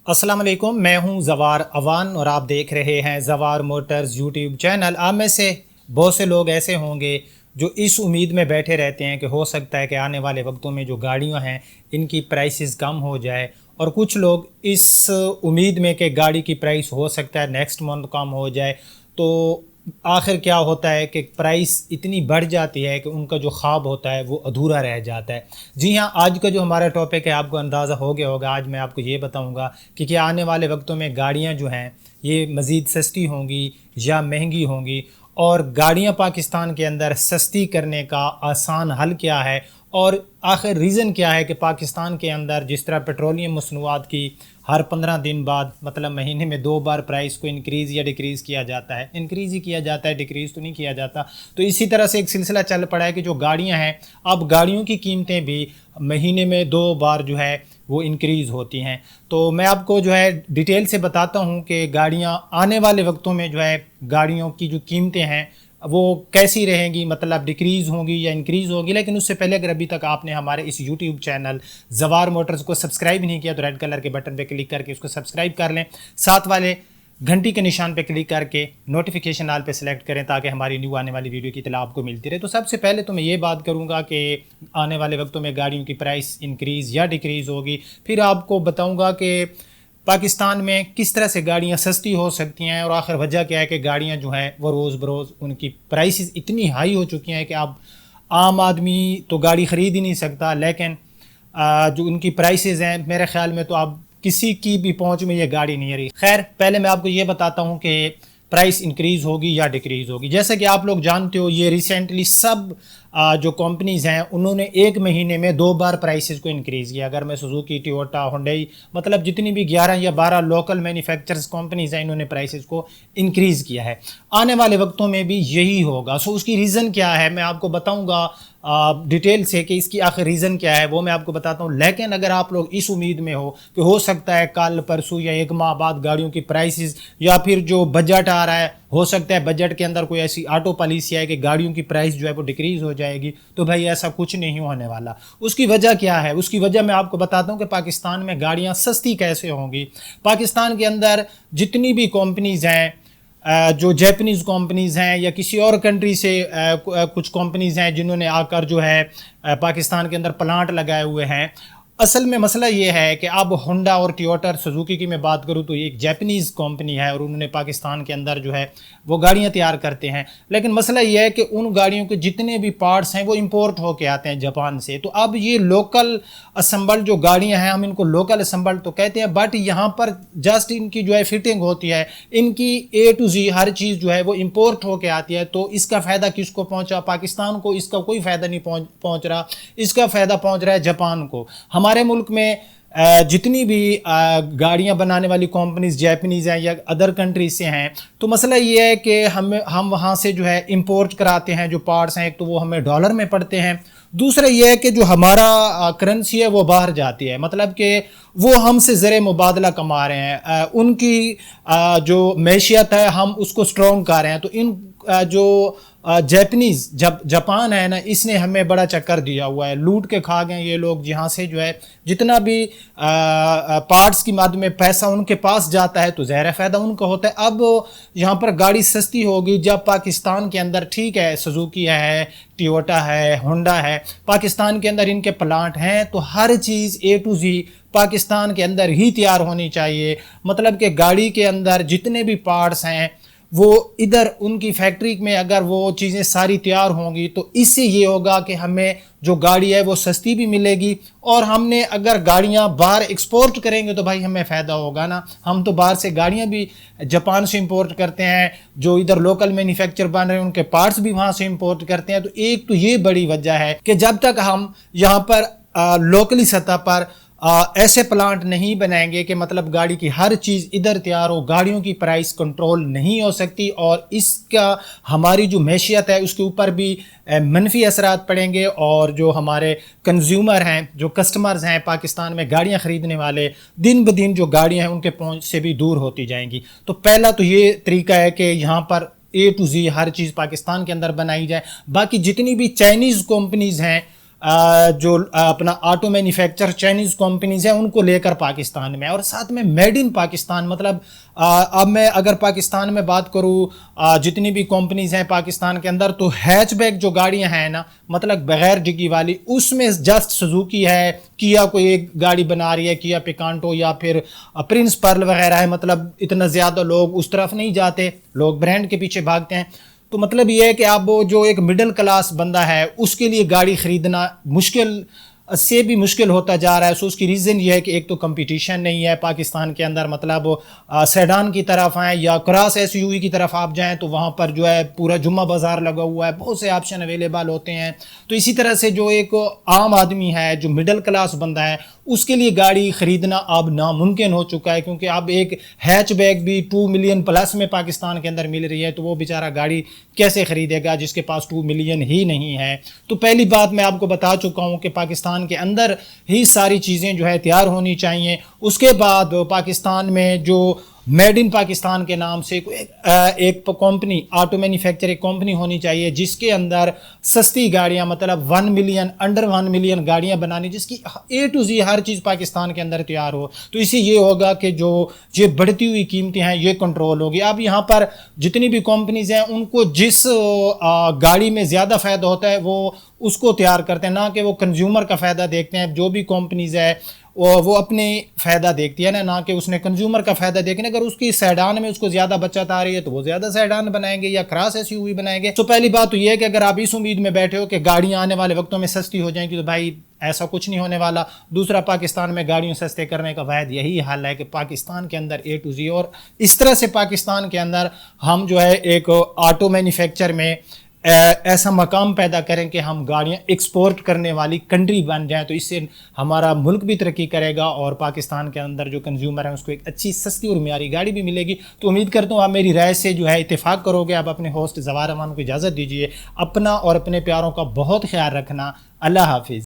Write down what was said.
अस्सलाम वालेकुम, मैं हूं जवार अवान और आप देख रहे हैं जवार मोटर्स यूट्यूब चैनल। आप में से बहुत से लोग ऐसे होंगे जो इस उम्मीद में बैठे रहते हैं कि हो सकता है कि आने वाले वक्तों में जो गाड़ियां हैं इनकी प्राइसेस कम हो जाए, और कुछ लोग इस उम्मीद में कि गाड़ी की प्राइस हो सकता है नेक्स्ट मंथ कम हो जाए। तो आखिर क्या होता है कि प्राइस इतनी बढ़ जाती है कि उनका जो ख्वाब होता है वो अधूरा रह जाता है। जी हाँ, आज का जो हमारा टॉपिक है आपको अंदाज़ा हो गया होगा। आज मैं आपको ये बताऊंगा कि क्या आने वाले वक्तों में गाड़ियाँ जो हैं ये मज़ीद सस्ती होंगी या महंगी होंगी, और गाड़ियाँ पाकिस्तान के अंदर सस्ती करने का आसान हल क्या है, और आखिर रीज़न क्या है कि पाकिस्तान के अंदर जिस तरह पेट्रोलियम मसनूआत की हर 15 दिन बाद मतलब महीने में 2 बार प्राइस को इंक्रीज़ या डिक्रीज़ किया जाता है, इंक्रीज़ ही किया जाता है, डिक्रीज़ तो नहीं किया जाता। तो इसी तरह से एक सिलसिला चल पड़ा है कि जो गाड़ियां हैं, अब गाड़ियों की कीमतें भी महीने में 2 बार जो है वो इंक्रीज़ होती हैं। तो मैं आपको जो है डिटेल से बताता हूँ कि गाड़ियाँ आने वाले वक्तों में जो है गाड़ियों की जो कीमतें हैं वो कैसी रहेंगी, मतलब डिक्रीज़ होंगी या इंक्रीज़ होगी। लेकिन उससे पहले अगर अभी तक आपने हमारे इस यूट्यूब चैनल जवार मोटर्स को सब्सक्राइब नहीं किया तो रेड कलर के बटन पे क्लिक करके उसको सब्सक्राइब कर लें, साथ वाले घंटी के निशान पे क्लिक करके नोटिफिकेशन ऑल पे सेलेक्ट करें ताकि हमारी न्यू आने वाली वीडियो की इत्तला आपको मिलती रहे। तो सबसे पहले तो मैं ये बात करूंगा कि आने वाले वक्तों में गाड़ियों की प्राइस इंक्रीज़ या डिक्रीज़ होगी, फिर आपको बताऊंगा कि पाकिस्तान में किस तरह से गाड़ियाँ सस्ती हो सकती हैं, और आखिर वजह क्या है कि गाड़ियाँ जो हैं वो रोज़ बरोज़ उनकी प्राइसेस इतनी हाई हो चुकी हैं कि अब आम आदमी तो गाड़ी ख़रीद ही नहीं सकता। लेकिन जो उनकी प्राइसेस हैं मेरे ख्याल में तो अब किसी की भी पहुंच में ये गाड़ी नहीं आ रही। खैर, पहले मैं आपको ये बताता हूँ कि प्राइस इंक्रीज़ होगी या डिक्रीज़ होगी। जैसे कि आप लोग जानते हो, ये रिसेंटली सब जो कंपनीज़ हैं उन्होंने एक महीने में 2 बार प्राइसेस को इंक्रीज़ किया। अगर मैं सुजुकी, टोयोटा, हुंडई, मतलब जितनी भी 11 या 12 लोकल मैन्युफैक्चरर्स कंपनीज़ हैं इन्होंने प्राइसेस को इंक्रीज़ किया है। आने वाले वक्तों में भी यही होगा। सो उसकी रीज़न क्या है मैं आपको बताऊँगा डिटेल से कि इसकी आखिर रीज़न क्या है वो मैं आपको बताता हूँ। लेकिन अगर आप लोग इस उम्मीद में हो सकता है कल परसों या एक माह बाद गाड़ियों की प्राइसेस, या फिर जो बजट आ रहा है हो सकता है बजट के अंदर कोई ऐसी ऑटो पॉलिसी है कि गाड़ियों की प्राइस जो है वो डिक्रीज़ हो जाएगी, तो भाई ऐसा कुछ नहीं होने वाला। उसकी वजह क्या है? उसकी वजह मैं आपको बताता हूँ कि पाकिस्तान में गाड़ियाँ सस्ती कैसे होंगी। पाकिस्तान के अंदर जितनी भी कंपनीज़ हैं, जो जैपनीज़ कंपनीज़ हैं या किसी और कंट्री से कुछ कंपनीज़ हैं जिन्होंने आकर जो है पाकिस्तान के अंदर प्लांट लगाए हुए हैं। असल में मसला ये है कि अब होंडा और टोयोटा, सुजुकी की मैं बात करूँ तो ये एक जैपनीज़ कंपनी है और उन्होंने पाकिस्तान के अंदर जो है वो गाड़ियाँ तैयार करते हैं। लेकिन मसला ये है कि उन गाड़ियों के जितने भी पार्ट्स हैं वो इंपोर्ट होके आते हैं जापान से। तो अब ये लोकल असम्बल जो गाड़ियाँ हैं, हम इनको लोकल असम्बल तो कहते हैं, बट यहाँ पर जस्ट इनकी जो है फिटिंग होती है, इनकी A to Z हर चीज़ जो है वो इंपोर्ट होके आती है। तो इसका फ़ायदा किसको पहुँचा? पाकिस्तान को इसका कोई फ़ायदा नहीं पहुँच रहा, इसका फ़ायदा पहुँच रहा है जापान को। हमारे मुल्क में जितनी भी गाड़ियां बनाने वाली कंपनीज जैपनीज़ हैं या अदर कंट्रीज से हैं, तो मसला ये है कि हम वहाँ से जो है इंपोर्ट कराते हैं जो पार्ट्स हैं। एक तो वो हमें डॉलर में पड़ते हैं, दूसरा ये है कि जो हमारा करेंसी है वो बाहर जाती है, मतलब कि वो हमसे ज़र मुबादला कमा रहे हैं। उनकी जो मैशियत है हम उसको स्ट्रॉन्ग कर रहे हैं। तो इन जो जैपनीज़ जापान है ना, इसने हमें बड़ा चक्कर दिया हुआ है, लूट के खा गए ये लोग। जहाँ से जो है जितना भी पार्ट्स की मद में पैसा उनके पास जाता है तो ज़ाहिर फ़ायदा उनका होता है। अब यहाँ पर गाड़ी सस्ती होगी जब पाकिस्तान के अंदर, ठीक है सुजुकी है, टोयोटा है, होंडा है, पाकिस्तान के अंदर इनके प्लांट हैं, तो हर चीज़ A to Z पाकिस्तान के अंदर ही तैयार होनी चाहिए। मतलब कि गाड़ी के अंदर जितने भी पार्ट्स हैं वो इधर उनकी फैक्ट्री में अगर वो चीज़ें सारी तैयार होंगी तो इससे ये होगा कि हमें जो गाड़ी है वो सस्ती भी मिलेगी, और हमने अगर गाड़ियाँ बाहर एक्सपोर्ट करेंगे तो भाई हमें फ़ायदा होगा ना। हम तो बाहर से गाड़ियाँ भी जापान से इंपोर्ट करते हैं, जो इधर लोकल मैन्युफैक्चर बन रहे हैं उनके पार्ट्स भी वहाँ से इंपोर्ट करते हैं। तो एक तो ये बड़ी वजह है कि जब तक हम यहाँ पर लोकली सतह पर ऐसे प्लांट नहीं बनाएंगे कि मतलब गाड़ी की हर चीज़ इधर तैयार हो, गाड़ियों की प्राइस कंट्रोल नहीं हो सकती, और इसका हमारी जो मैशियत है उसके ऊपर भी मनफी असरात पड़ेंगे। और जो हमारे कंज्यूमर हैं, जो कस्टमर्स हैं पाकिस्तान में गाड़ियां ख़रीदने वाले, दिन ब दिन जो गाड़ियां हैं उनके पहुंच से भी दूर होती जाएंगी। तो पहला तो ये तरीका है कि यहाँ पर A to Z हर चीज़ पाकिस्तान के अंदर बनाई जाए। बाकी जितनी भी चाइनीज़ कंपनीज़ हैं जो अपना ऑटो मैन्युफैक्चर चाइनीज़ कंपनीज हैं उनको लेकर पाकिस्तान में, और साथ में मेड इन पाकिस्तान। मतलब अब मैं अगर पाकिस्तान में बात करूँ जितनी भी कंपनीज हैं पाकिस्तान के अंदर, तो हैचबैक जो गाड़ियां हैं ना, मतलब बगैर डिग्गी वाली, उसमें जस्ट सुजुकी है, किया कोई एक गाड़ी बना रही है, किया पिकांटो या फिर प्रिंस पर्ल वगैरह है। मतलब इतना ज़्यादा लोग उस तरफ नहीं जाते, लोग ब्रांड के पीछे भागते हैं। तो मतलब ये है कि आप वो जो एक मिडिल क्लास बंदा है उसके लिए गाड़ी खरीदना मुश्किल से भी मुश्किल होता जा रहा है। सो उसकी रीज़न ये है कि एक तो कंपटीशन नहीं है पाकिस्तान के अंदर, मतलब सेडान की तरफ आएँ या क्रॉस एसयूवी की तरफ आप जाएं तो वहाँ पर जो है पूरा जुम्मा बाज़ार लगा हुआ है, बहुत से ऑप्शन अवेलेबल होते हैं। तो इसी तरह से जो एक आम आदमी है, जो मिडिल क्लास बंदा है, उसके लिए गाड़ी खरीदना अब नामुमकिन हो चुका है, क्योंकि अब एक हैचबैक भी 2 मिलियन प्लस में पाकिस्तान के अंदर मिल रही है। तो वो बेचारा गाड़ी कैसे खरीदेगा जिसके पास 2 मिलियन ही नहीं है। तो पहली बात मैं आपको बता चुका हूँ कि पाकिस्तान के अंदर ही सारी चीज़ें जो है तैयार होनी चाहिए। उसके बाद पाकिस्तान में जो मेड इन पाकिस्तान के नाम से एक कंपनी, ऑटो मैन्युफैक्चरिंग कंपनी होनी चाहिए जिसके अंदर सस्ती गाड़ियां, मतलब 1 मिलियन, अंडर 1 मिलियन गाड़ियां बनानी, जिसकी A to Z हर चीज़ पाकिस्तान के अंदर तैयार हो। तो इससे ये होगा कि जो ये बढ़ती हुई कीमतें हैं ये कंट्रोल होगी। अब यहाँ पर जितनी भी कंपनीज हैं उनको जिस गाड़ी में ज़्यादा फ़ायदा होता है वो उसको तैयार करते हैं, ना कि वो कंज्यूमर का फ़ायदा देखते हैं। जो भी कंपनीज है वो अपने फ़ायदा देखती है ना कि उसने कंज्यूमर का फ़ायदा देखना। अगर उसकी सैडान में उसको ज़्यादा बचत आ रही है तो वो ज़्यादा सैडान बनाएंगे या क्रॉस एसयूवी बनाएंगे। तो पहली बात तो ये है कि अगर आप इस उम्मीद में बैठे हो कि गाड़ियाँ आने वाले वक्तों में सस्ती हो जाएंगी, तो भाई ऐसा कुछ नहीं होने वाला। दूसरा, पाकिस्तान में गाड़ियों सस्ते करने का वायद यही हाल है कि पाकिस्तान के अंदर A to Z, और इस तरह से पाकिस्तान के अंदर हम जो है एक ऑटो मैन्युफैक्चर में ऐसा मकाम पैदा करें कि हम गाड़ियां एक्सपोर्ट करने वाली कंट्री बन जाएं। तो इससे हमारा मुल्क भी तरक्की करेगा और पाकिस्तान के अंदर जो कंज्यूमर है उसको एक अच्छी, सस्ती और मियारी गाड़ी भी मिलेगी। तो उम्मीद करता हूँ आप मेरी राय से जो है इत्तेफाक करोगे। आप अपने होस्ट ज़वार अमान को इजाज़त दीजिए। अपना और अपने प्यारों का बहुत ख्याल रखना। अल्लाह हाफिज़।